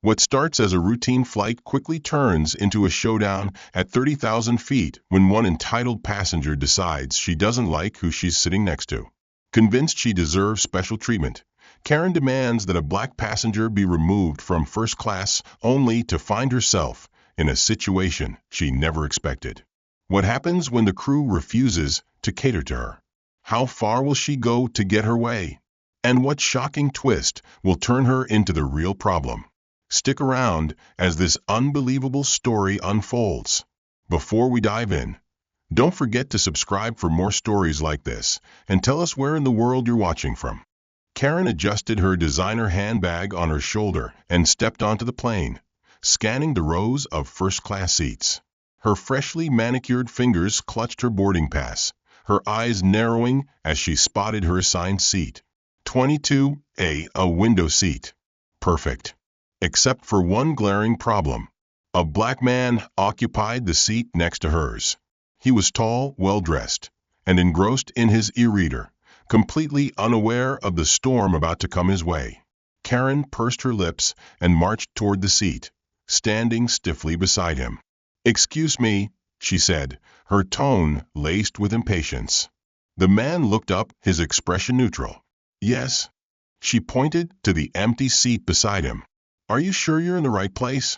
What starts as a routine flight quickly turns into a showdown at 30,000 feet when one entitled passenger decides she doesn't like who she's sitting next to. Convinced she deserves special treatment, Karen demands that a black passenger be removed from first class only to find herself in a situation she never expected. What happens when the crew refuses to cater to her? How far will she go to get her way? And what shocking twist will turn her into the real problem? Stick around as this unbelievable story unfolds. Before we dive in, don't forget to subscribe for more stories like this and tell us where in the world you're watching from. Karen adjusted her designer handbag on her shoulder and stepped onto the plane, scanning the rows of first-class seats. Her freshly manicured fingers clutched her boarding pass, her eyes narrowing as she spotted her assigned seat. 22A, a window seat. Perfect. Except for one glaring problem. A black man occupied the seat next to hers. He was tall, well-dressed, and engrossed in his e-reader, completely unaware of the storm about to come his way. Karen pursed her lips and marched toward the seat, standing stiffly beside him. "Excuse me," she said, her tone laced with impatience. The man looked up, his expression neutral. "Yes?" She pointed to the empty seat beside him. "Are you sure you're in the right place?"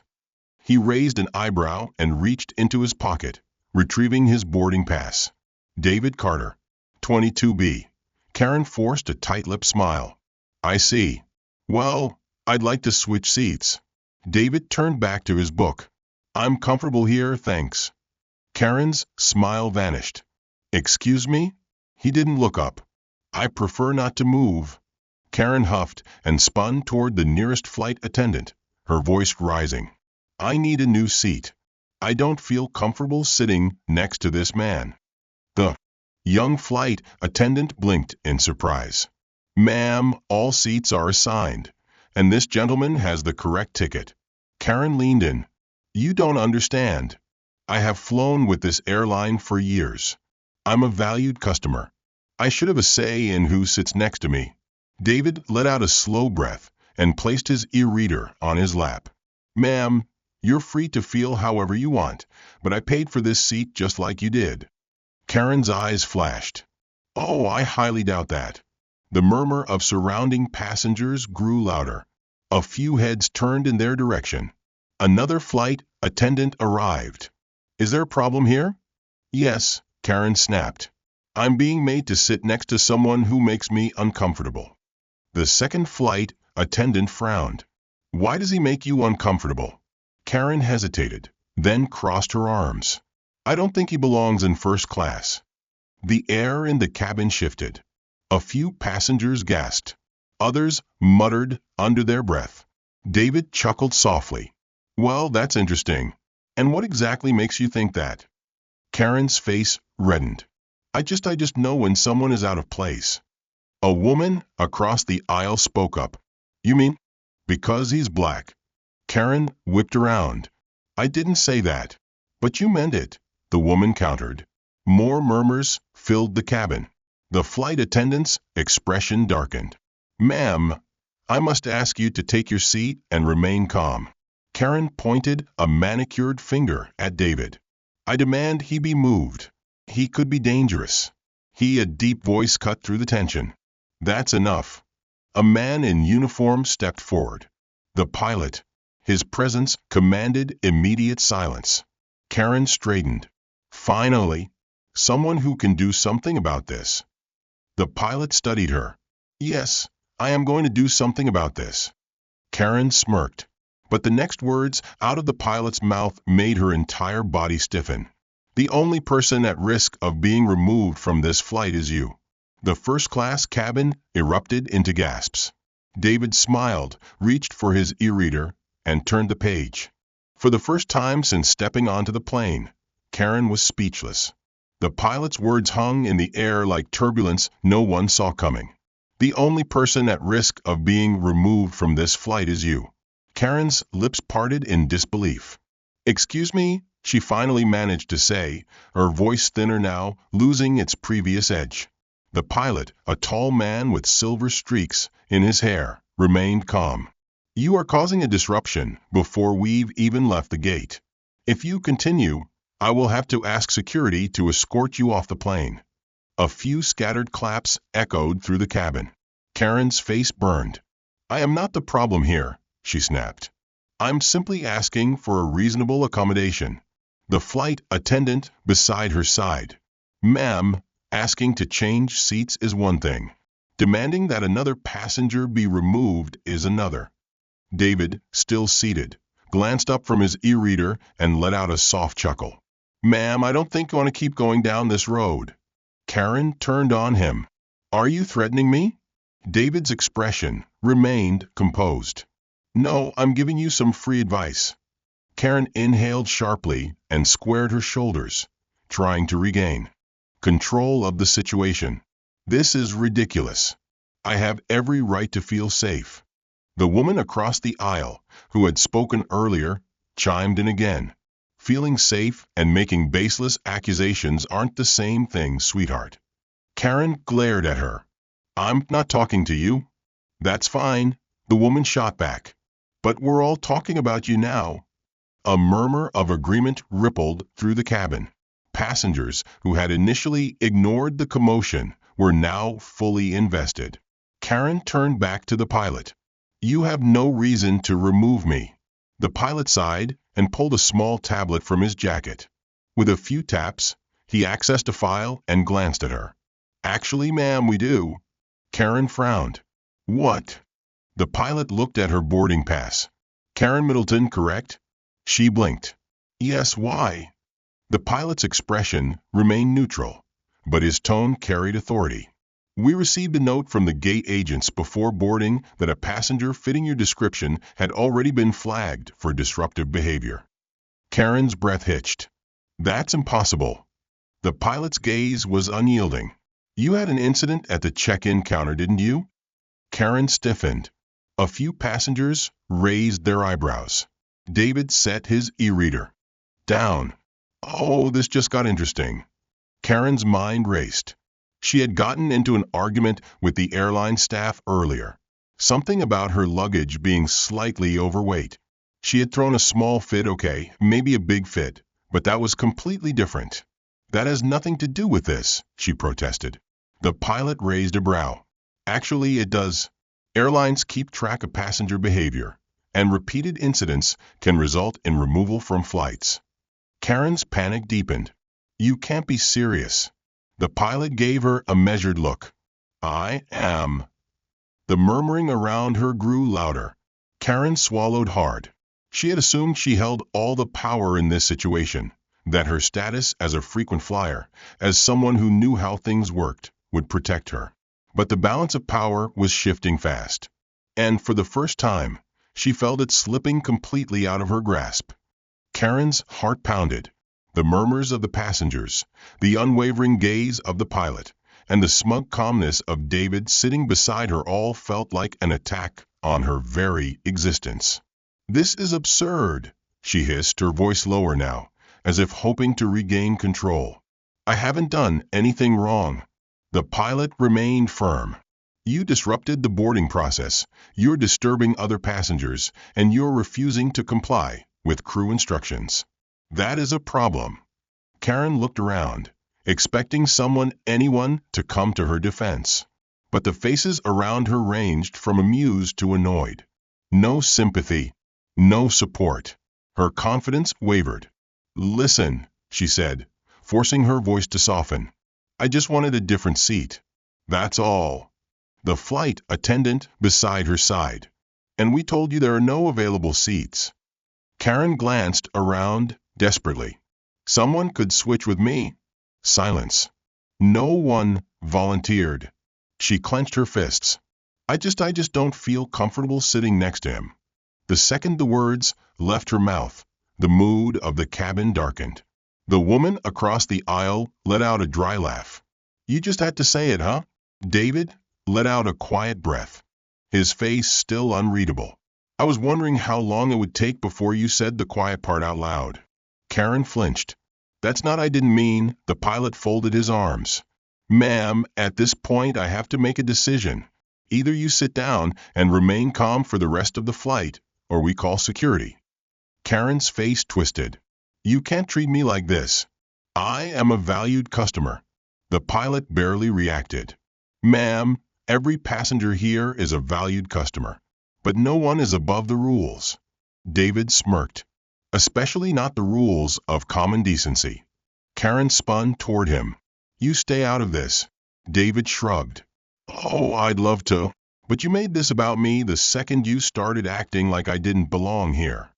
He raised an eyebrow and reached into his pocket, retrieving his boarding pass. "David Carter, 22B. Karen forced a tight-lipped smile. "I see. Well, I'd like to switch seats." David turned back to his book. "I'm comfortable here, thanks." Karen's smile vanished. "Excuse me?" He didn't look up. "I prefer not to move." Karen huffed and spun toward the nearest flight attendant, her voice rising. "I need a new seat. I don't feel comfortable sitting next to this man." The young flight attendant blinked in surprise. "Ma'am, all seats are assigned, and this gentleman has the correct ticket." Karen leaned in. "You don't understand. I have flown with this airline for years. I'm a valued customer. I should have a say in who sits next to me." David let out a slow breath and placed his e-reader on his lap. "Ma'am, you're free to feel however you want, but I paid for this seat just like you did." Karen's eyes flashed. "Oh, I highly doubt that." The murmur of surrounding passengers grew louder. A few heads turned in their direction. Another flight attendant arrived. "Is there a problem here?" "Yes," Karen snapped. "I'm being made to sit next to someone who makes me uncomfortable." The second flight attendant frowned. "Why does he make you uncomfortable?" Karen hesitated, then crossed her arms. "I don't think he belongs in first class." The air in the cabin shifted. A few passengers gasped. Others muttered under their breath. David chuckled softly. "Well, that's interesting. And what exactly makes you think that?" Karen's face reddened. I just know when someone is out of place." A woman across the aisle spoke up. "You mean because he's black?" Karen whipped around. "I didn't say that." "But you meant it," the woman countered. More murmurs filled the cabin. The flight attendant's expression darkened. "Ma'am, I must ask you to take your seat and remain calm." Karen pointed a manicured finger at David. "I demand he be moved. He could be dangerous." A deep voice cut through the tension. "That's enough." A man in uniform stepped forward. The pilot. His presence commanded immediate silence. Karen straightened. "Finally, someone who can do something about this." The pilot studied her. "Yes, I am going to do something about this." Karen smirked. But the next words out of the pilot's mouth made her entire body stiffen. "The only person at risk of being removed from this flight is you." The first-class cabin erupted into gasps. David smiled, reached for his e-reader, and turned the page. For the first time since stepping onto the plane, Karen was speechless. The pilot's words hung in the air like turbulence no one saw coming. "The only person at risk of being removed from this flight is you." Karen's lips parted in disbelief. "Excuse me," she finally managed to say, her voice thinner now, losing its previous edge. The pilot, a tall man with silver streaks in his hair, remained calm. You are causing a disruption before we've even left the gate. If you continue, I will have to ask security to escort you off the plane." A few scattered claps echoed through the cabin. Karen's face burned. "I am not the problem here," she snapped. "I'm simply asking for a reasonable accommodation." The flight attendant beside her sighed. "Ma'am, asking to change seats is one thing. Demanding that another passenger be removed is another." David, still seated, glanced up from his e-reader and let out a soft chuckle. "Ma'am, I don't think you want to keep going down this road." Karen turned on him. "Are you threatening me?" David's expression remained composed. "No, I'm giving you some free advice." Karen inhaled sharply and squared her shoulders, trying to regain control of the situation. "This is ridiculous. I have every right to feel safe." The woman across the aisle, who had spoken earlier, chimed in again. "Feeling safe and making baseless accusations aren't the same thing, sweetheart." Karen glared at her. "I'm not talking to you." "That's fine," the woman shot back. "But we're all talking about you now." A murmur of agreement rippled through the cabin. Passengers who had initially ignored the commotion were now fully invested. Karen turned back to the pilot. "You have no reason to remove me." The pilot sighed and pulled a small tablet from his jacket. With a few taps, he accessed a file and glanced at her. "Actually, ma'am, we do." Karen frowned. "What?" The pilot looked at her boarding pass. "Karen Middleton, correct?" She blinked. "Yes, why?" The pilot's expression remained neutral, but his tone carried authority. "We received a note from the gate agents before boarding that a passenger fitting your description had already been flagged for disruptive behavior." Karen's breath hitched. "That's impossible." The pilot's gaze was unyielding. "You had an incident at the check-in counter, didn't you?" Karen stiffened. A few passengers raised their eyebrows. David set his e-reader down. "Oh, this just got interesting." Karen's mind raced. She had gotten into an argument with the airline staff earlier. Something about her luggage being slightly overweight. She had thrown a small fit, okay, maybe a big fit, but that was completely different. "That has nothing to do with this," she protested. The pilot raised a brow. "Actually, it does. Airlines keep track of passenger behavior, and repeated incidents can result in removal from flights." Karen's panic deepened. "You can't be serious." The pilot gave her a measured look. "I am." The murmuring around her grew louder. Karen swallowed hard. She had assumed she held all the power in this situation, that her status as a frequent flyer, as someone who knew how things worked, would protect her. But the balance of power was shifting fast. And for the first time, she felt it slipping completely out of her grasp. Karen's heart pounded. The murmurs of the passengers, the unwavering gaze of the pilot, and the smug calmness of David sitting beside her all felt like an attack on her very existence. "This is absurd," she hissed, her voice lower now, as if hoping to regain control. "I haven't done anything wrong." The pilot remained firm. "You disrupted the boarding process, you're disturbing other passengers, and you're refusing to comply with crew instructions. That is a problem." Karen looked around, expecting anyone to come to her defense. But the faces around her ranged from amused to annoyed. No sympathy, no support. Her confidence wavered. "Listen," she said, forcing her voice to soften. "I just wanted a different seat. That's all." The flight attendant beside her sighed. "And we told you there are no available seats." Karen glanced around desperately. "Someone could switch with me." Silence. No one volunteered. She clenched her fists. I just don't feel comfortable sitting next to him." The second the words left her mouth, the mood of the cabin darkened. The woman across the aisle let out a dry laugh. "You just had to say it, huh?" David let out a quiet breath, his face still unreadable. "I was wondering how long it would take before you said the quiet part out loud." Karen flinched. "That's not I didn't mean." The pilot folded his arms. "Ma'am, at this point I have to make a decision. Either you sit down and remain calm for the rest of the flight, or we call security. Karen's face twisted. You can't treat me like this. I am a valued customer. The pilot barely reacted. Ma'am, every passenger here is a valued customer. But no one is above the rules. David smirked. Especially not the rules of common decency. Karen spun toward him. You stay out of this. David shrugged. Oh, I'd love to. But you made this about me the second you started acting like I didn't belong here.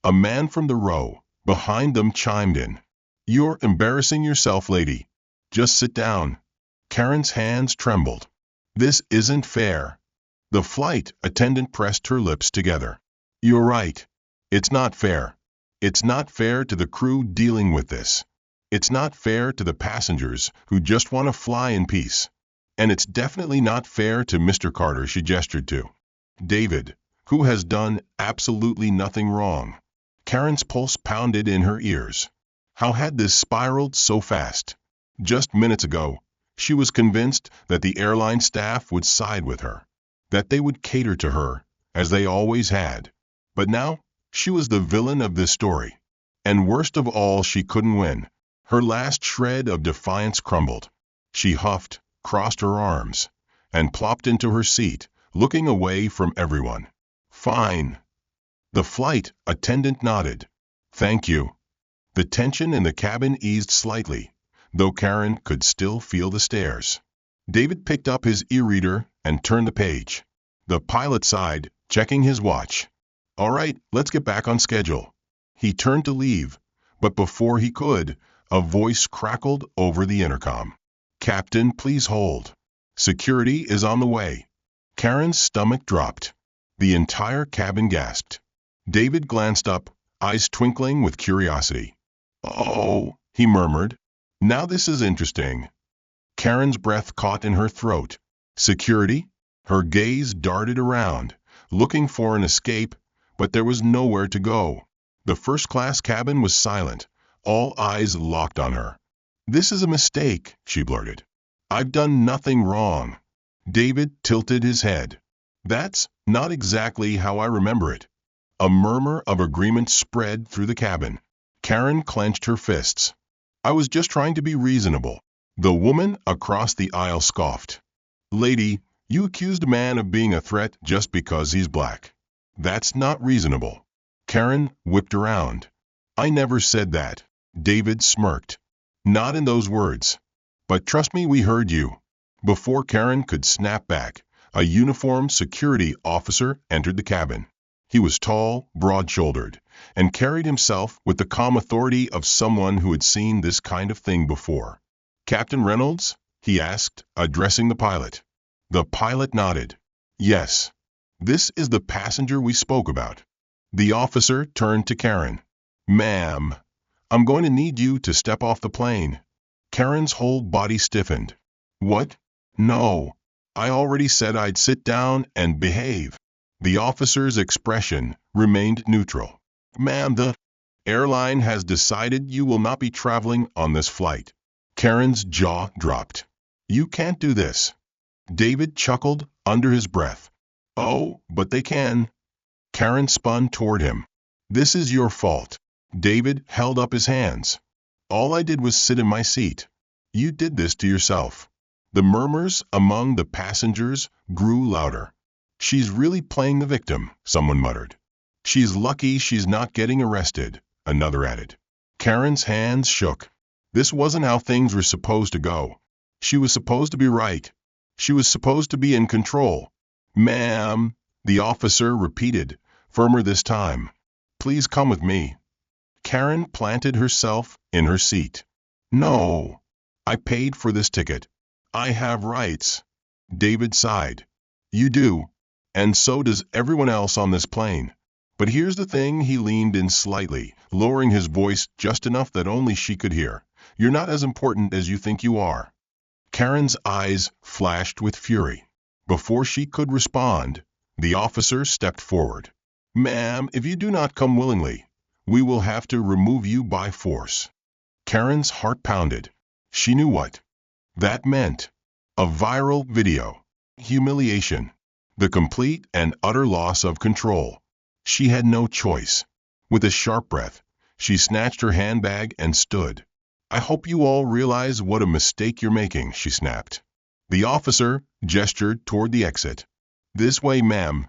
A man from the row behind them chimed in. You're embarrassing yourself, lady. Just sit down. Karen's hands trembled. This isn't fair. The flight attendant pressed her lips together. You're right. It's not fair. It's not fair to the crew dealing with this. It's not fair to the passengers who just want to fly in peace. And it's definitely not fair to Mr. Carter, she gestured to. David, who has done absolutely nothing wrong. Karen's pulse pounded in her ears. How had this spiraled so fast? Just minutes ago, she was convinced that the airline staff would side with her, that they would cater to her, as they always had. But now, she was the villain of this story. And worst of all, she couldn't win. Her last shred of defiance crumbled. She huffed, crossed her arms, and plopped into her seat, looking away from everyone. Fine. The flight attendant nodded. Thank you. The tension in the cabin eased slightly, though Karen could still feel the stares. David picked up his e-reader and turned the page. The pilot sighed, checking his watch. All right, let's get back on schedule. He turned to leave, but before he could, a voice crackled over the intercom. Captain, please hold. Security is on the way. Karen's stomach dropped. The entire cabin gasped. David glanced up, eyes twinkling with curiosity. Oh, he murmured. Now this is interesting. Karen's breath caught in her throat. Security? Her gaze darted around, looking for an escape, but there was nowhere to go. The first-class cabin was silent, all eyes locked on her. This is a mistake, she blurted. I've done nothing wrong. David tilted his head. That's not exactly how I remember it. A murmur of agreement spread through the cabin. Karen clenched her fists. I was just trying to be reasonable. The woman across the aisle scoffed. Lady, you accused a man of being a threat just because he's black. That's not reasonable. Karen whipped around. I never said that. David smirked. Not in those words. But trust me, we heard you. Before Karen could snap back, a uniformed security officer entered the cabin. He was tall, broad-shouldered, and carried himself with the calm authority of someone who had seen this kind of thing before. Captain Reynolds? He asked, addressing the pilot. The pilot nodded. Yes. This is the passenger we spoke about. The officer turned to Karen. Ma'am, I'm going to need you to step off the plane. Karen's whole body stiffened. What? No. I already said I'd sit down and behave. The officer's expression remained neutral. Ma'am, the airline has decided you will not be traveling on this flight. Karen's jaw dropped. You can't do this. David chuckled under his breath. Oh, but they can. Karen spun toward him. This is your fault. David held up his hands. All I did was sit in my seat. You did this to yourself. The murmurs among the passengers grew louder. She's really playing the victim, someone muttered. She's lucky she's not getting arrested, another added. Karen's hands shook. This wasn't how things were supposed to go. She was supposed to be right. She was supposed to be in control. Ma'am, the officer repeated, firmer this time. Please come with me. Karen planted herself in her seat. No. I paid for this ticket. I have rights. David sighed. You do. And so does everyone else on this plane. But here's the thing, he leaned in slightly, lowering his voice just enough that only she could hear. You're not as important as you think you are. Karen's eyes flashed with fury. Before she could respond, the officer stepped forward. Ma'am, if you do not come willingly, we will have to remove you by force. Karen's heart pounded. She knew what that meant. A viral video. Humiliation. The complete and utter loss of control. She had no choice. With a sharp breath, she snatched her handbag and stood. "I hope you all realize what a mistake you're making," she snapped. The officer gestured toward the exit. "This way, ma'am."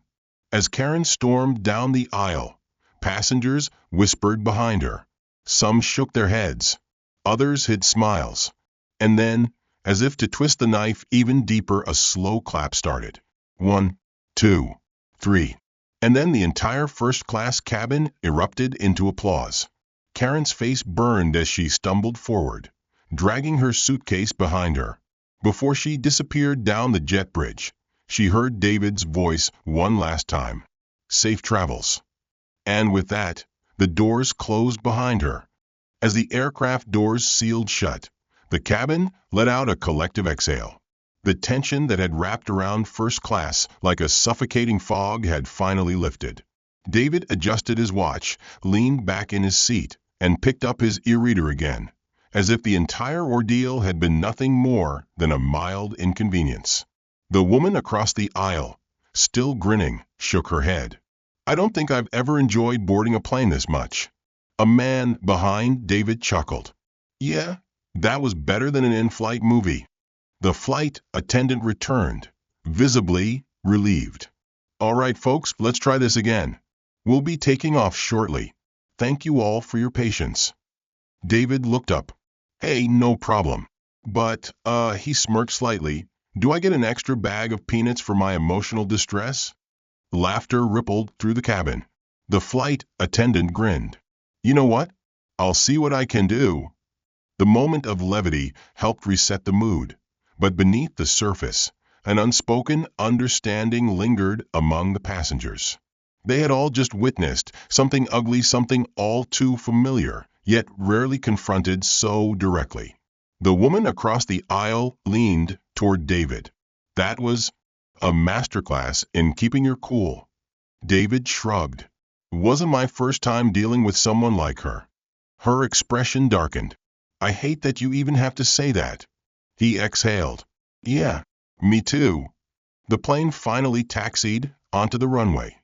As Karen stormed down the aisle, passengers whispered behind her. Some shook their heads. Others hid smiles. And then, as if to twist the knife even deeper, a slow clap started. 1, 2, 3. And then the entire first-class cabin erupted into applause. Karen's face burned as she stumbled forward, dragging her suitcase behind her. Before she disappeared down the jet bridge, she heard David's voice one last time. "Safe travels." And with that, the doors closed behind her. As the aircraft doors sealed shut, the cabin let out a collective exhale. The tension that had wrapped around first class like a suffocating fog had finally lifted. David adjusted his watch, leaned back in his seat, and picked up his e-reader again, as if the entire ordeal had been nothing more than a mild inconvenience. The woman across the aisle, still grinning, shook her head. "I don't think I've ever enjoyed boarding a plane this much." A man behind David chuckled. "Yeah, that was better than an in-flight movie." The flight attendant returned, visibly relieved. "All right, folks, let's try this again. We'll be taking off shortly. Thank you all for your patience." David looked up. "Hey, no problem. But, he smirked slightly, do I get an extra bag of peanuts for my emotional distress?" Laughter rippled through the cabin. The flight attendant grinned. "You know what? I'll see what I can do." The moment of levity helped reset the mood, but beneath the surface, an unspoken understanding lingered among the passengers. They had all just witnessed something ugly, something all too familiar, yet rarely confronted so directly. The woman across the aisle leaned toward David. "That was a masterclass in keeping your cool." David shrugged. "It wasn't my first time dealing with someone like her." Her expression darkened. "I hate that you even have to say that." He exhaled. "Yeah, me too." The plane finally taxied onto the runway,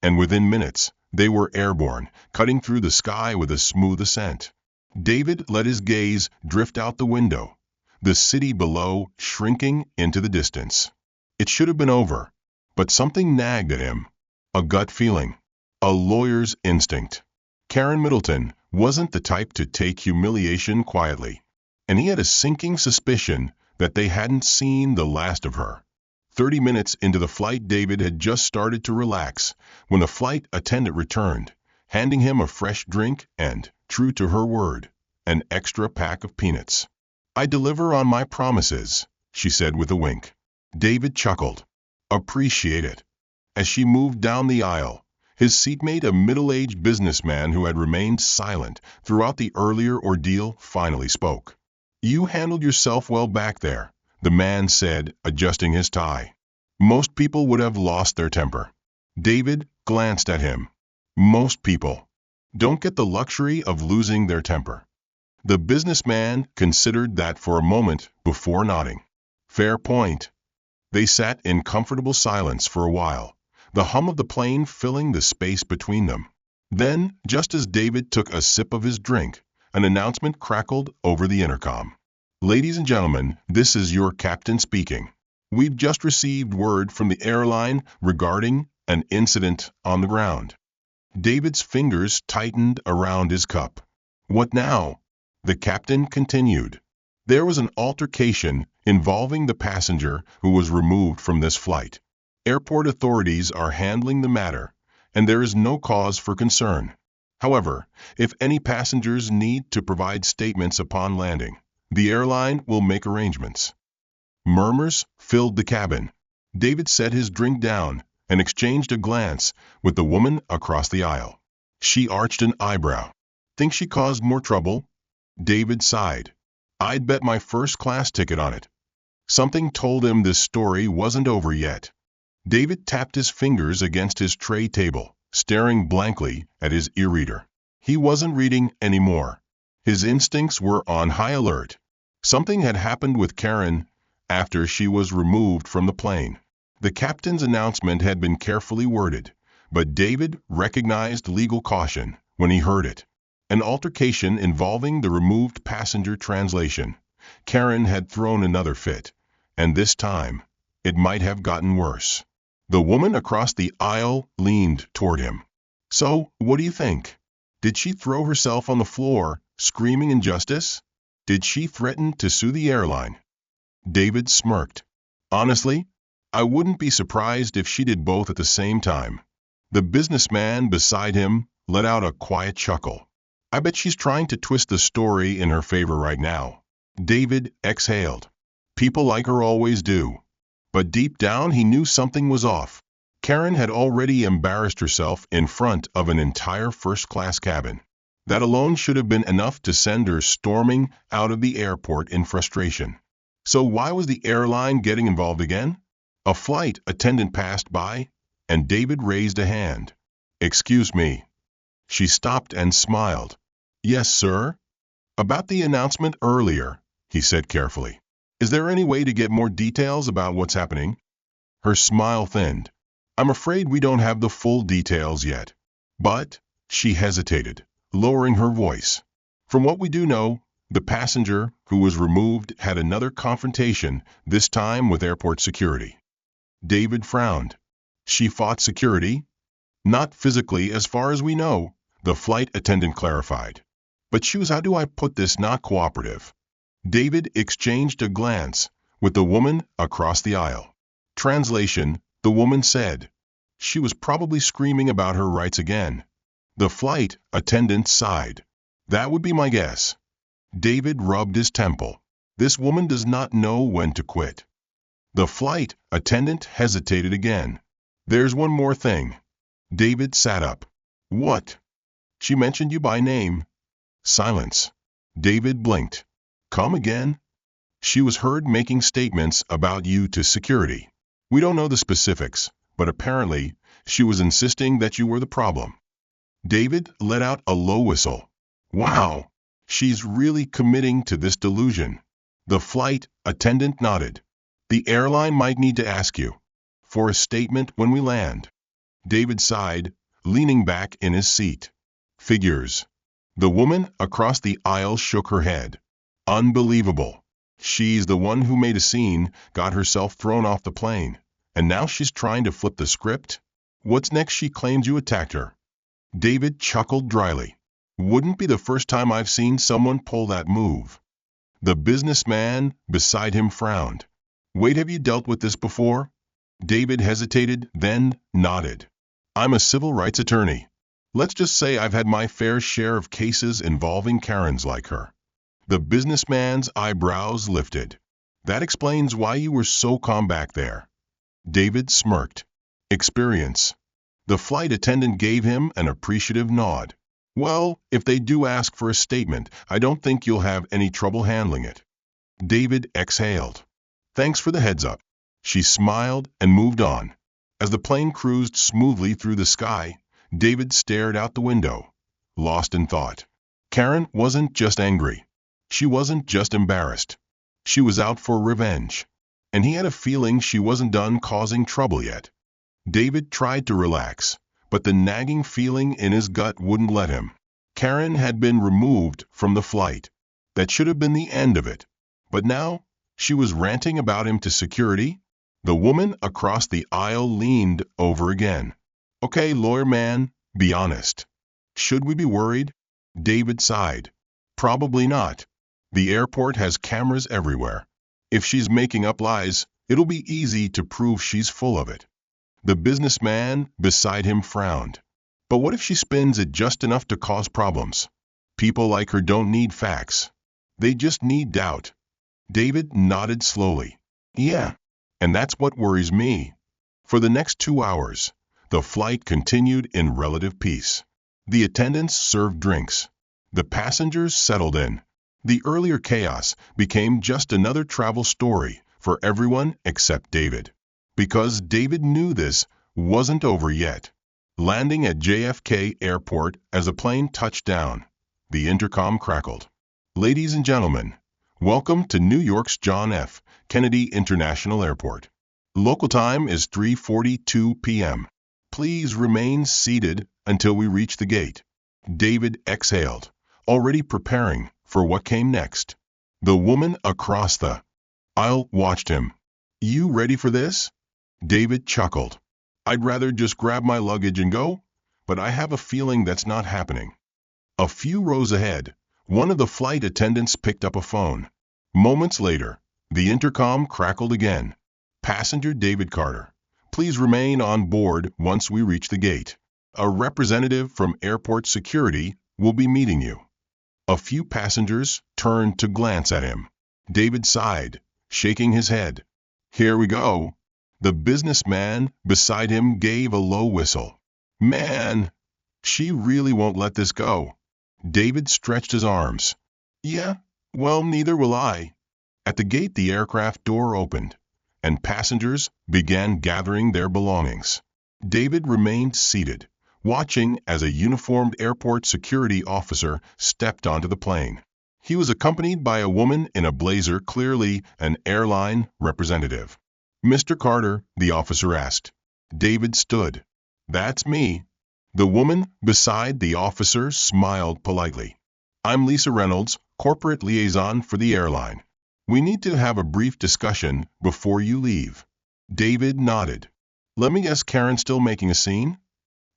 and within minutes, they were airborne, cutting through the sky with a smooth ascent. David let his gaze drift out the window, the city below shrinking into the distance. It should have been over, but something nagged at him. A gut feeling. A lawyer's instinct. Karen Middleton wasn't the type to take humiliation quietly, and he had a sinking suspicion that they hadn't seen the last of her. 30 minutes into the flight, David had just started to relax when the flight attendant returned, handing him a fresh drink and, true to her word, an extra pack of peanuts. "I deliver on my promises," she said with a wink. David chuckled. "Appreciate it." As she moved down the aisle, his seatmate, a middle-aged businessman who had remained silent throughout the earlier ordeal, finally spoke. "You handled yourself well back there," the man said, adjusting his tie. "Most people would have lost their temper." David glanced at him. Most people don't get the luxury of losing their temper. The businessman considered that for a moment before nodding. "Fair point." They sat in comfortable silence for a while, the hum of the plane filling the space between them. Then, just as David took a sip of his drink, an announcement crackled over the intercom. "Ladies and gentlemen, this is your captain speaking. We've just received word from the airline regarding an incident on the ground." David's fingers tightened around his cup. "What now?" The captain continued. "There was an altercation involving the passenger who was removed from this flight. Airport authorities are handling the matter, and there is no cause for concern. However, if any passengers need to provide statements upon landing, the airline will make arrangements." Murmurs filled the cabin. David set his drink down and exchanged a glance with the woman across the aisle. She arched an eyebrow. "Think she caused more trouble?" David sighed. "I'd bet my first-class ticket on it." Something told him this story wasn't over yet. David tapped his fingers against his tray table, staring blankly at his e-reader. He wasn't reading anymore. His instincts were on high alert. Something had happened with Karen after she was removed from the plane. The captain's announcement had been carefully worded, but David recognized legal caution when he heard it. An altercation involving the removed passenger translation. Karen had thrown another fit, and this time, it might have gotten worse. The woman across the aisle leaned toward him. So, what do you think? Did she throw herself on the floor, screaming injustice? Did she threaten to sue the airline? David smirked. Honestly, I wouldn't be surprised if she did both at the same time. The businessman beside him let out a quiet chuckle. I bet she's trying to twist the story in her favor right now. David exhaled. People like her always do. But deep down he knew something was off. Karen had already embarrassed herself in front of an entire first-class cabin. That alone should have been enough to send her storming out of the airport in frustration. So why was the airline getting involved again? A flight attendant passed by, and David raised a hand. Excuse me. She stopped and smiled. Yes, sir? About the announcement earlier, he said carefully. Is there any way to get more details about what's happening? Her smile thinned. I'm afraid we don't have the full details yet. But, she hesitated, lowering her voice. From what we do know, the passenger who was removed had another confrontation, this time with airport security. David frowned. She fought security? Not physically, as far as we know, the flight attendant clarified. But she was, how do I put this, not cooperative. David exchanged a glance with the woman across the aisle. Translation, the woman said. She was probably screaming about her rights again. The flight attendant sighed. That would be my guess. David rubbed his temple. This woman does not know when to quit. The flight attendant hesitated again. There's one more thing. David sat up. What? She mentioned you by name. Silence. David blinked. Come again? She was heard making statements about you to security. We don't know the specifics, but apparently, she was insisting that you were the problem. David let out a low whistle. Wow! She's really committing to this delusion. The flight attendant nodded. The airline might need to ask you for a statement when we land. David sighed, leaning back in his seat. Figures. The woman across the aisle shook her head. Unbelievable. She's the one who made a scene, got herself thrown off the plane, and now she's trying to flip the script? What's next? She claims you attacked her. David chuckled dryly. Wouldn't be the first time I've seen someone pull that move. The businessman beside him frowned. Wait, have you dealt with this before? David hesitated, then nodded. I'm a civil rights attorney. Let's just say I've had my fair share of cases involving Karens like her. The businessman's eyebrows lifted. That explains why you were so calm back there. David smirked. Experience. The flight attendant gave him an appreciative nod. Well, if they do ask for a statement, I don't think you'll have any trouble handling it. David exhaled. Thanks for the heads up. She smiled and moved on. As the plane cruised smoothly through the sky, David stared out the window, lost in thought. Karen wasn't just angry. She wasn't just embarrassed. She was out for revenge. And he had a feeling she wasn't done causing trouble yet. David tried to relax, but the nagging feeling in his gut wouldn't let him. Karen had been removed from the flight. That should have been the end of it. But now, she was ranting about him to security. The woman across the aisle leaned over again. Okay, lawyer man, be honest. Should we be worried? David sighed. Probably not. The airport has cameras everywhere. If she's making up lies, it'll be easy to prove she's full of it. The businessman beside him frowned. But what if she spins it just enough to cause problems? People like her don't need facts. They just need doubt. David nodded slowly. Yeah, and that's what worries me. For the next 2 hours, the flight continued in relative peace. The attendants served drinks. The passengers settled in. The earlier chaos became just another travel story for everyone except David. Because David knew this wasn't over yet. Landing at JFK Airport as a plane touched down, the intercom crackled. Ladies and gentlemen, welcome to New York's John F. Kennedy International Airport. Local time is 3:42 p.m. Please remain seated until we reach the gate. David exhaled, already preparing for what came next. The woman across the aisle watched him. You ready for this? David chuckled. I'd rather just grab my luggage and go, but I have a feeling that's not happening. A few rows ahead, one of the flight attendants picked up a phone. Moments later, the intercom crackled again. Passenger David Carter, please remain on board once we reach the gate. A representative from airport security will be meeting you. A few passengers turned to glance at him. David sighed, shaking his head. Here we go. The businessman beside him gave a low whistle. Man, she really won't let this go. David stretched his arms. Yeah, well, neither will I. At the gate, the aircraft door opened, and passengers began gathering their belongings. David remained seated, watching as a uniformed airport security officer stepped onto the plane. He was accompanied by a woman in a blazer, clearly an airline representative. Mr. Carter, the officer asked. David stood. That's me. The woman beside the officer smiled politely. I'm Lisa Reynolds, corporate liaison for the airline. We need to have a brief discussion before you leave. David nodded. Let me guess, Karen's still making a scene?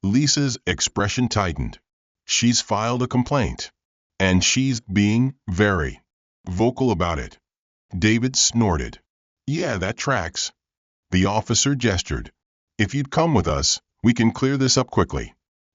Lisa's expression tightened. She's filed a complaint, and she's being very vocal about it. David snorted. Yeah, that tracks. The officer gestured. If you'd come with us, we can clear this up quickly.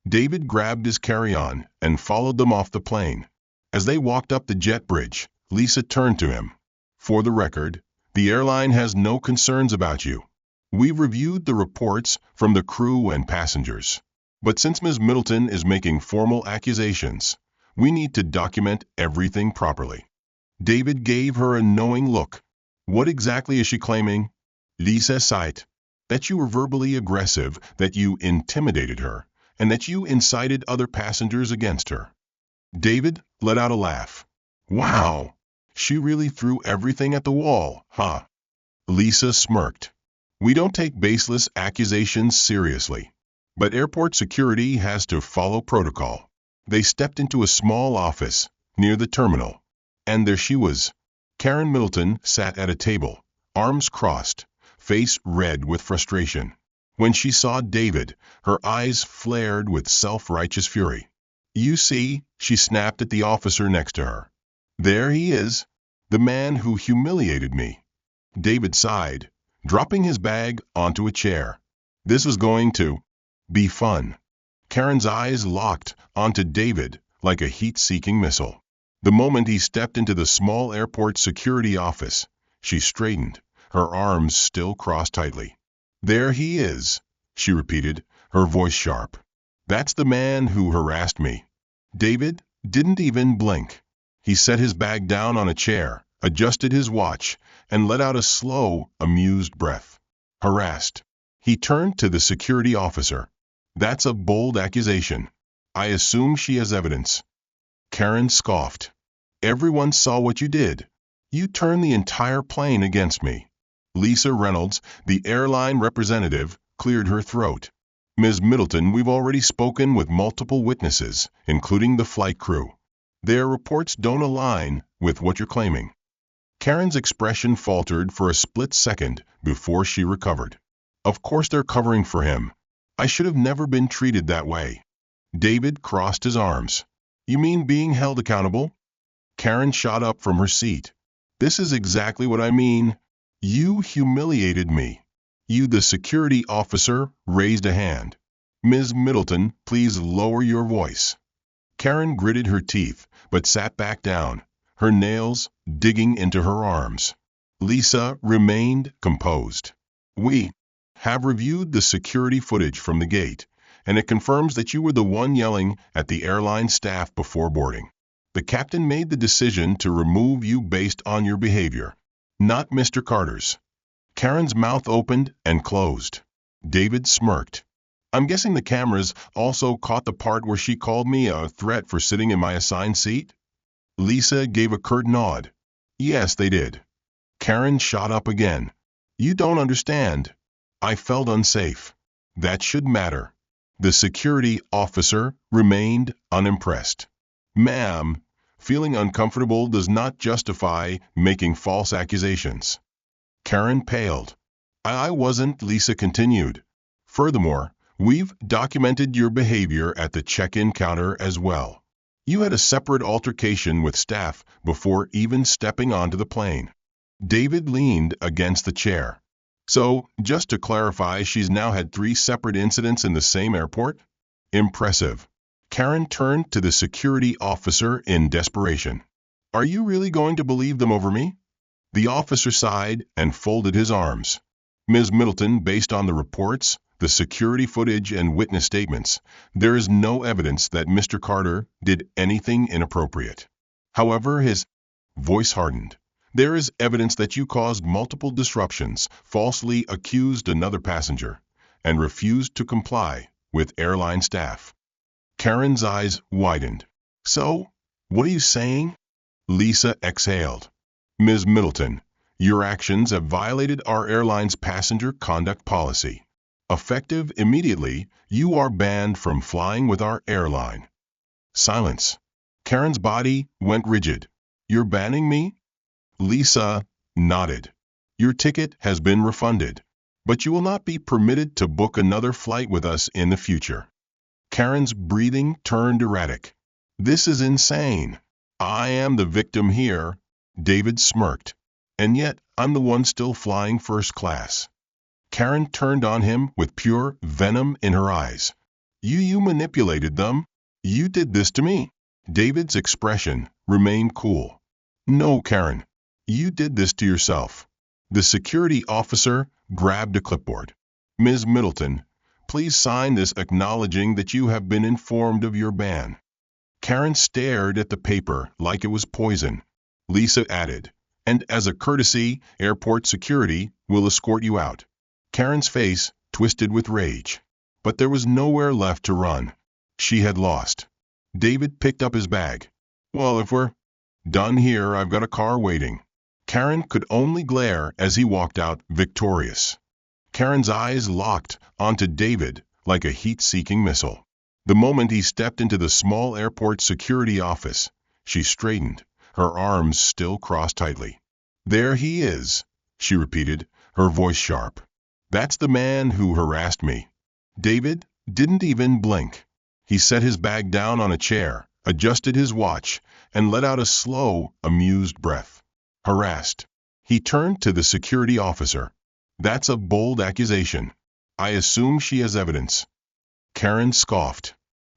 David grabbed his carry-on and followed them off the plane. As they walked up the jet bridge, Lisa turned to him. For the record, the airline has no concerns about you. We've reviewed the reports from the crew and passengers. But since Ms. Middleton is making formal accusations, we need to document everything properly. David gave her a knowing look. What exactly is she claiming? Lisa sighed. That you were verbally aggressive, that you intimidated her, and that you incited other passengers against her. David let out a laugh. Wow, she really threw everything at the wall, huh? Lisa smirked. We don't take baseless accusations seriously. But airport security has to follow protocol. They stepped into a small office near the terminal, and there she was. Karen Middleton sat at a table, arms crossed, face red with frustration. When she saw David, her eyes flared with self-righteous fury. You see, she snapped at the officer next to her. There he is, the man who humiliated me. David sighed, dropping his bag onto a chair. This was going to be fun. Karen's eyes locked onto David like a heat-seeking missile. The moment he stepped into the small airport security office, she straightened, her arms still crossed tightly. There he is, she repeated, her voice sharp. That's the man who harassed me. David didn't even blink. He set his bag down on a chair, adjusted his watch, and let out a slow, amused breath. Harassed. He turned to the security officer. That's a bold accusation. I assume she has evidence. Karen scoffed. Everyone saw what you did. You turned the entire plane against me. Lisa Reynolds, the airline representative, cleared her throat. Ms. Middleton, we've already spoken with multiple witnesses, including the flight crew. Their reports don't align with what you're claiming. Karen's expression faltered for a split second before she recovered. Of course they're covering for him. I should have never been treated that way. David crossed his arms. You mean being held accountable? Karen shot up from her seat. This is exactly what I mean. You humiliated me. You, the security officer, raised a hand. Ms. Middleton, please lower your voice. Karen gritted her teeth, but sat back down, her nails digging into her arms. Lisa remained composed. We have reviewed the security footage from the gate, and it confirms that you were the one yelling at the airline staff before boarding. The captain made the decision to remove you based on your behavior, not Mr. Carter's. Karen's mouth opened and closed. David smirked. I'm guessing the cameras also caught the part where she called me a threat for sitting in my assigned seat? Lisa gave a curt nod. Yes, they did. Karen shot up again. You don't understand. I felt unsafe. That should matter. The security officer remained unimpressed. Ma'am, feeling uncomfortable does not justify making false accusations. Karen paled. I wasn't, Lisa continued. Furthermore, we've documented your behavior at the check-in counter as well. You had a separate altercation with staff before even stepping onto the plane. David leaned against the chair. So, just to clarify, she's now had 3 separate incidents in the same airport? Impressive. Karen turned to the security officer in desperation. Are you really going to believe them over me? The officer sighed and folded his arms. Ms. Middleton, based on the reports, the security footage and witness statements, there is no evidence that Mr. Carter did anything inappropriate. However, his voice hardened. There is evidence that you caused multiple disruptions, falsely accused another passenger, and refused to comply with airline staff. Karen's eyes widened. So, what are you saying? Lisa exhaled. Ms. Middleton, your actions have violated our airline's passenger conduct policy. Effective immediately, you are banned from flying with our airline. Silence. Karen's body went rigid. You're banning me? Lisa nodded. Your ticket has been refunded, but you will not be permitted to book another flight with us in the future. Karen's breathing turned erratic. This is insane. I am the victim here, David smirked. And yet, I'm the one still flying first class. Karen turned on him with pure venom in her eyes. You manipulated them. You did this to me. David's expression remained cool. No, Karen. You did this to yourself. The security officer grabbed a clipboard. Ms. Middleton, please sign this acknowledging that you have been informed of your ban. Karen stared at the paper like it was poison. Lisa added, and as a courtesy, airport security will escort you out. Karen's face twisted with rage. But there was nowhere left to run. She had lost. David picked up his bag. Well, if we're done here, I've got a car waiting. Karen could only glare as he walked out victorious. Karen's eyes locked onto David like a heat-seeking missile. The moment he stepped into the small airport security office, she straightened, her arms still crossed tightly. There he is, she repeated, her voice sharp. That's the man who harassed me. David didn't even blink. He set his bag down on a chair, adjusted his watch, and let out a slow, amused breath. Harassed. He turned to the security officer. That's a bold accusation. I assume she has evidence. Karen scoffed.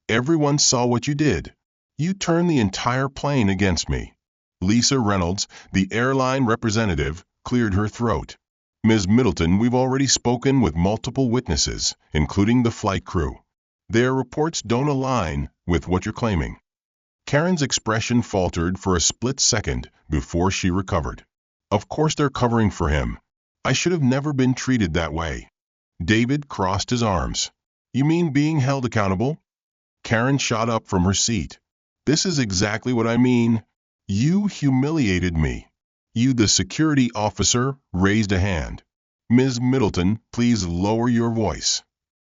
Everyone saw what you did. You turned the entire plane against me. Lisa Reynolds, the airline representative, cleared her throat. Ms. Middleton, we've already spoken with multiple witnesses, including the flight crew. Their reports don't align with what you're claiming. Karen's expression faltered for a split second before she recovered. Of course they're covering for him. I should have never been treated that way. David crossed his arms. You mean being held accountable? Karen shot up from her seat. This is exactly what I mean. You humiliated me. You, the security officer, raised a hand. Ms. Middleton, please lower your voice.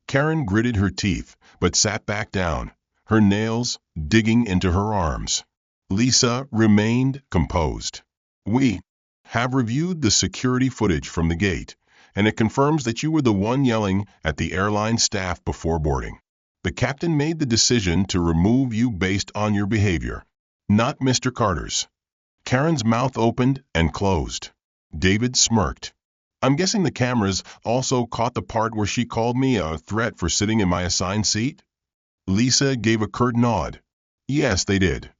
Karen gritted her teeth, but sat back down, her nails digging into her arms. Lisa remained composed. We have reviewed the security footage from the gate, and it confirms that you were the one yelling at the airline staff before boarding. The captain made the decision to remove you based on your behavior, not Mr. Carter's. Karen's mouth opened and closed. David smirked. I'm guessing the cameras also caught the part where she called me a threat for sitting in my assigned seat? Lisa gave a curt nod. Yes, they did.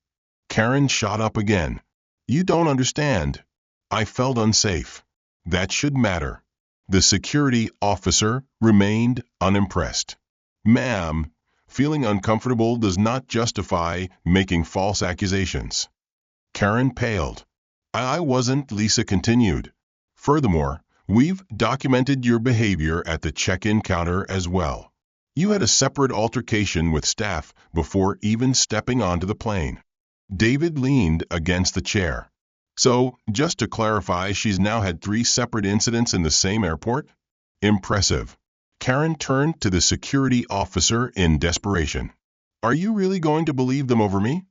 Karen shot up again. You don't understand. I felt unsafe. That should matter. The security officer remained unimpressed. Ma'am, feeling uncomfortable does not justify making false accusations. Karen paled. I wasn't, Lisa continued. Furthermore, we've documented your behavior at the check-in counter as well. You had a separate altercation with staff before even stepping onto the plane. David leaned against the chair. So, just to clarify, she's now had 3 separate incidents in the same airport? Impressive. Karen turned to the security officer in desperation. Are you really going to believe them over me?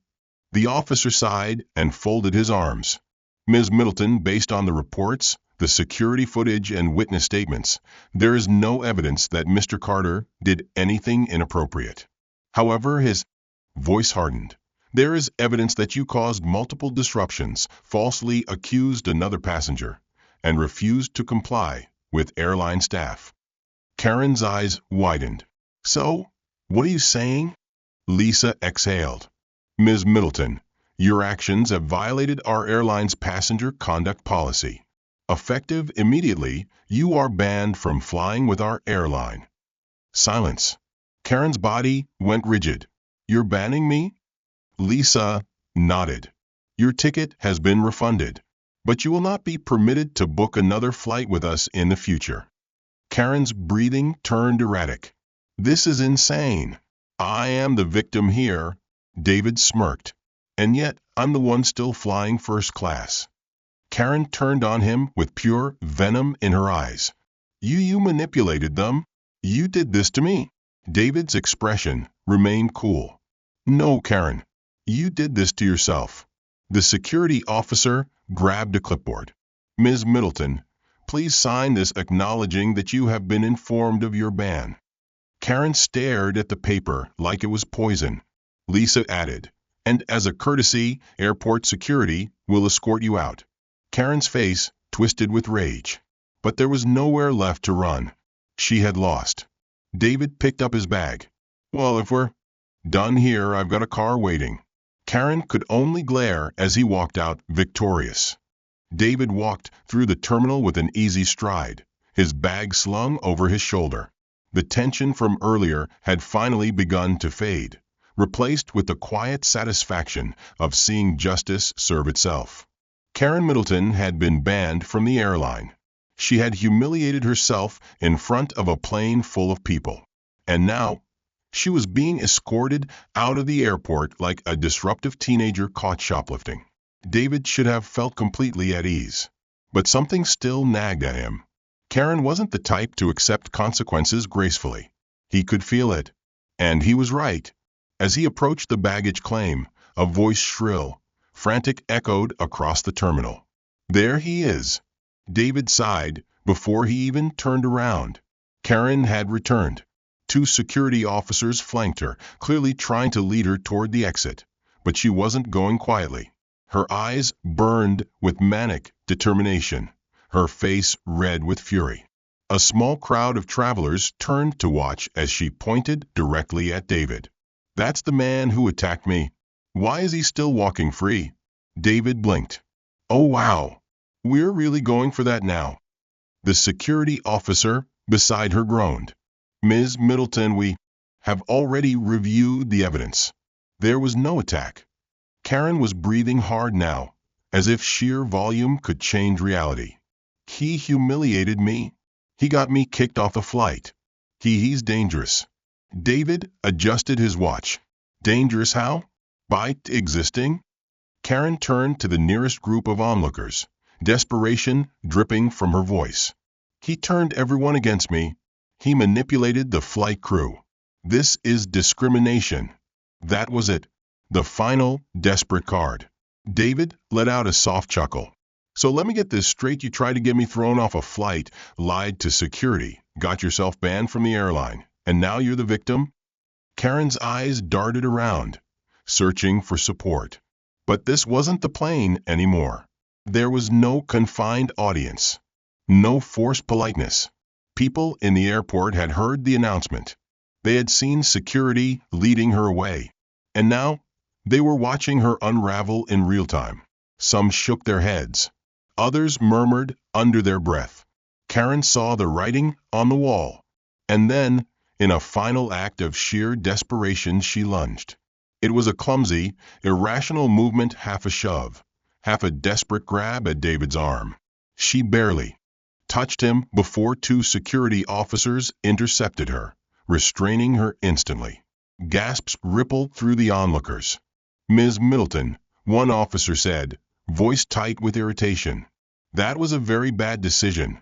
The officer sighed and folded his arms. Ms. Middleton, based on the reports, the security footage and witness statements, there is no evidence that Mr. Carter did anything inappropriate. However, his voice hardened. There is evidence that you caused multiple disruptions, falsely accused another passenger, and refused to comply with airline staff. Karen's eyes widened. So, what are you saying? Lisa exhaled. Ms. Middleton, your actions have violated our airline's passenger conduct policy. Effective immediately, you are banned from flying with our airline. Silence. Karen's body went rigid. You're banning me? Lisa nodded. Your ticket has been refunded, but you will not be permitted to book another flight with us in the future. Karen's breathing turned erratic. This is insane. I am the victim here, David smirked. And yet, I'm the one still flying first class. Karen turned on him with pure venom in her eyes. You manipulated them. You did this to me. David's expression remained cool. No, Karen. You did this to yourself. The security officer grabbed a clipboard. Ms. Middleton, please sign this acknowledging that you have been informed of your ban. Karen stared at the paper like it was poison. Lisa added, and as a courtesy, airport security will escort you out. Karen's face twisted with rage. But there was nowhere left to run. She had lost. David picked up his bag. Well, if we're done here, I've got a car waiting. Karen could only glare as he walked out victorious. David walked through the terminal with an easy stride, his bag slung over his shoulder. The tension from earlier had finally begun to fade, replaced with the quiet satisfaction of seeing justice serve itself. Karen Middleton had been banned from the airline. She had humiliated herself in front of a plane full of people. And now, she was being escorted out of the airport like a disruptive teenager caught shoplifting. David should have felt completely at ease. But something still nagged at him. Karen wasn't the type to accept consequences gracefully. He could feel it. And he was right. As he approached the baggage claim, a voice shrill, frantic echoed across the terminal. There he is. David sighed before he even turned around. Karen had returned. 2 security officers flanked her, clearly trying to lead her toward the exit. But she wasn't going quietly. Her eyes burned with manic determination, her face red with fury. A small crowd of travelers turned to watch as she pointed directly at David. That's the man who attacked me. Why is he still walking free? David blinked. Oh wow, we're really going for that now. The security officer beside her groaned. Ms. Middleton, we have already reviewed the evidence. There was no attack. Karen was breathing hard now, as if sheer volume could change reality. He humiliated me. He got me kicked off the flight. He's dangerous. David adjusted his watch. Dangerous how? By existing? Karen turned to the nearest group of onlookers, desperation dripping from her voice. He turned everyone against me. He manipulated the flight crew. This is discrimination. That was it. The final, desperate card. David let out a soft chuckle. So let me get this straight. You tried to get me thrown off a flight, lied to security, got yourself banned from the airline, and now you're the victim? Karen's eyes darted around, searching for support. But this wasn't the plane anymore. There was no confined audience, no forced politeness. People in the airport had heard the announcement. They had seen security leading her away. And now, they were watching her unravel in real time. Some shook their heads. Others murmured under their breath. Karen saw the writing on the wall. And then, in a final act of sheer desperation, she lunged. It was a clumsy, irrational movement, half a shove, half a desperate grab at David's arm. She barely touched him before 2 security officers intercepted her, restraining her instantly. Gasps rippled through the onlookers. Ms. Middleton, one officer said, voice tight with irritation. That was a very bad decision.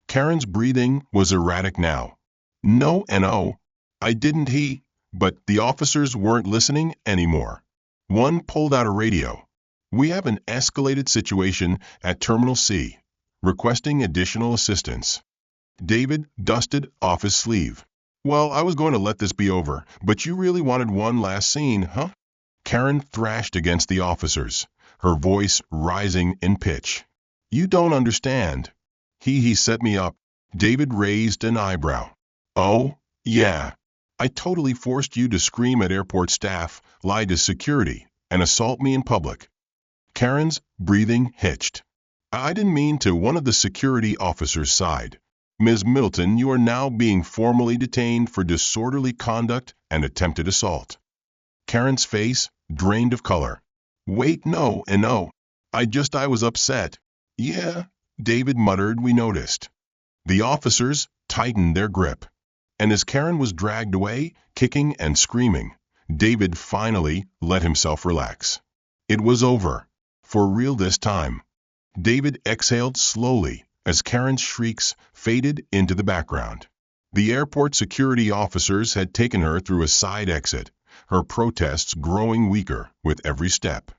Karen's breathing was erratic now. No and oh, I didn't but the officers weren't listening anymore. One pulled out a radio. We have an escalated situation at Terminal C, requesting additional assistance. David dusted off his sleeve. Well, I was going to let this be over, but you really wanted one last scene, huh? Karen thrashed against the officers, her voice rising in pitch. You don't understand. He set me up. David raised an eyebrow. Oh, yeah. I totally forced you to scream at airport staff, lie to security, and assault me in public. Karen's breathing hitched. I didn't mean to. One of the security officers sighed. Ms. Middleton, you are now being formally detained for disorderly conduct and attempted assault. Karen's face drained of color. Wait, no and no. I was upset. Yeah, David muttered, we noticed. The officers tightened their grip. And as Karen was dragged away, kicking and screaming, David finally let himself relax. It was over. For real this time. David exhaled slowly as Karen's shrieks faded into the background. The airport security officers had taken her through a side exit, her protests growing weaker with every step.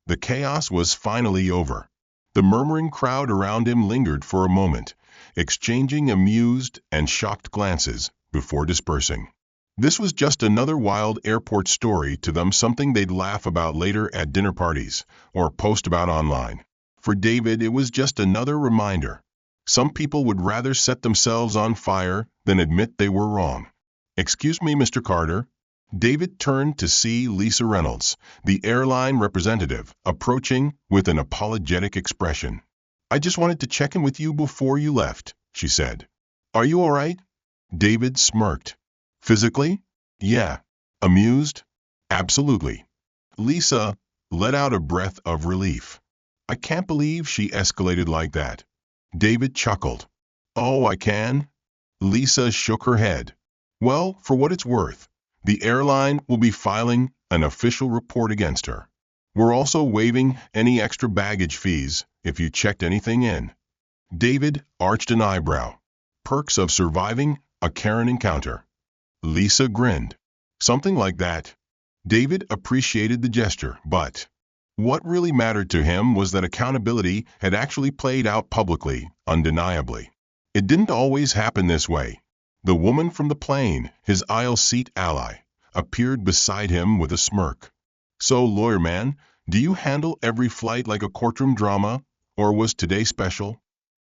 The chaos was finally over. The murmuring crowd around him lingered for a moment, exchanging amused and shocked glances before dispersing. This was just another wild airport story to them, something they'd laugh about later at dinner parties or post about online. For David, it was just another reminder. Some people would rather set themselves on fire than admit they were wrong. Excuse me, Mr. Carter. David turned to see Lisa Reynolds, the airline representative, approaching with an apologetic expression. I just wanted to check in with you before you left, she said. Are you all right? David smirked. Physically? Yeah. Amused? Absolutely. Lisa let out a breath of relief. I can't believe she escalated like that. David chuckled. Oh, I can? Lisa shook her head. Well, for what it's worth, the airline will be filing an official report against her. We're also waiving any extra baggage fees if you checked anything in. David arched an eyebrow. Perks of surviving a Karen encounter. Lisa grinned. Something like that. David appreciated the gesture, but what really mattered to him was that accountability had actually played out publicly, undeniably. It didn't always happen this way. The woman from the plane, his aisle seat ally, appeared beside him with a smirk. So, lawyer man, do you handle every flight like a courtroom drama, or was today special?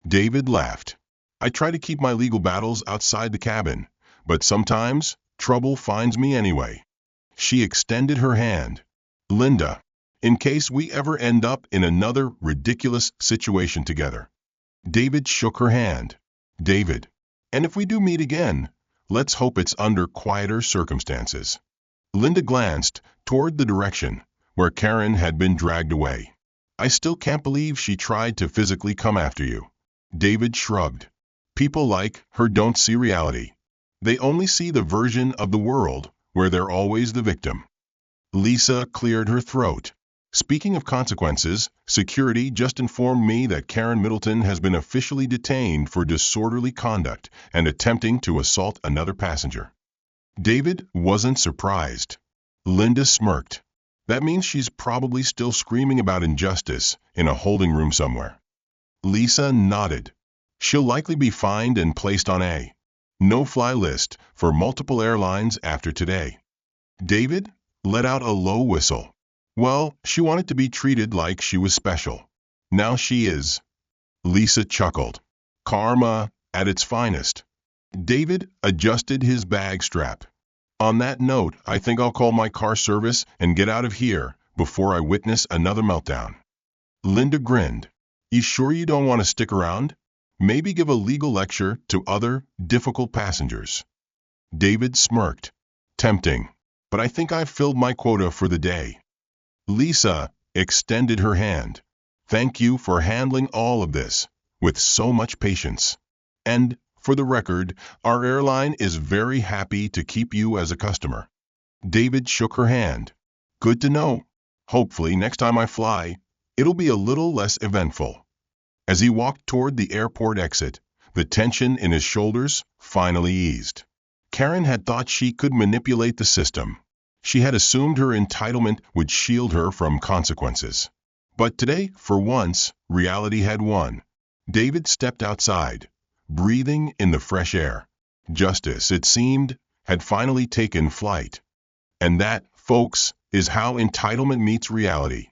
David laughed. I try to keep my legal battles outside the cabin, but sometimes trouble finds me anyway. She extended her hand. Linda, in case we ever end up in another ridiculous situation together. David shook her hand. David, and if we do meet again, let's hope it's under quieter circumstances. Linda glanced toward the direction where Karen had been dragged away. I still can't believe she tried to physically come after you. David shrugged. People like her don't see reality. They only see the version of the world where they're always the victim. Lisa cleared her throat. Speaking of consequences, security just informed me that Karen Middleton has been officially detained for disorderly conduct and attempting to assault another passenger. David wasn't surprised. Linda smirked. That means she's probably still screaming about injustice in a holding room somewhere. Lisa nodded. She'll likely be fined and placed on a no-fly list for multiple airlines after today. David let out a low whistle. Well, she wanted to be treated like she was special. Now she is. Lisa chuckled. Karma at its finest. David adjusted his bag strap. On that note, I think I'll call my car service and get out of here before I witness another meltdown. Linda grinned. You sure you don't want to stick around? Maybe give a legal lecture to other difficult passengers. David smirked. Tempting, but I think I've filled my quota for the day. Lisa extended her hand. Thank you for handling all of this with so much patience. And, for the record, our airline is very happy to keep you as a customer. David shook her hand. Good to know. Hopefully, next time I fly, it'll be a little less eventful. As he walked toward the airport exit, the tension in his shoulders finally eased. Karen had thought she could manipulate the system. She had assumed her entitlement would shield her from consequences. But today, for once, reality had won. David stepped outside, breathing in the fresh air. Justice, it seemed, had finally taken flight. And that, folks, is how entitlement meets reality.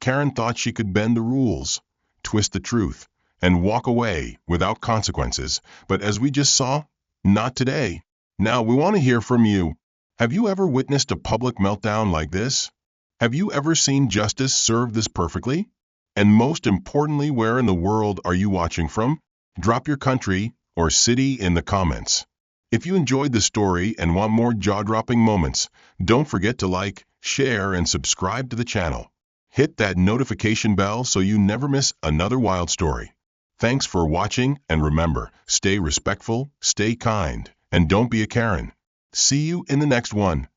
Karen thought she could bend the rules, twist the truth, and walk away without consequences, but as we just saw, not today. Now we want to hear from you. Have you ever witnessed a public meltdown like this? Have you ever seen justice served this perfectly? And most importantly, where in the world are you watching from? Drop your country or city in the comments. If you enjoyed the story and want more jaw-dropping moments, don't forget to like, share, and subscribe to the channel. Hit that notification bell so you never miss another wild story. Thanks for watching, and remember, stay respectful, stay kind, and don't be a Karen. See you in the next one.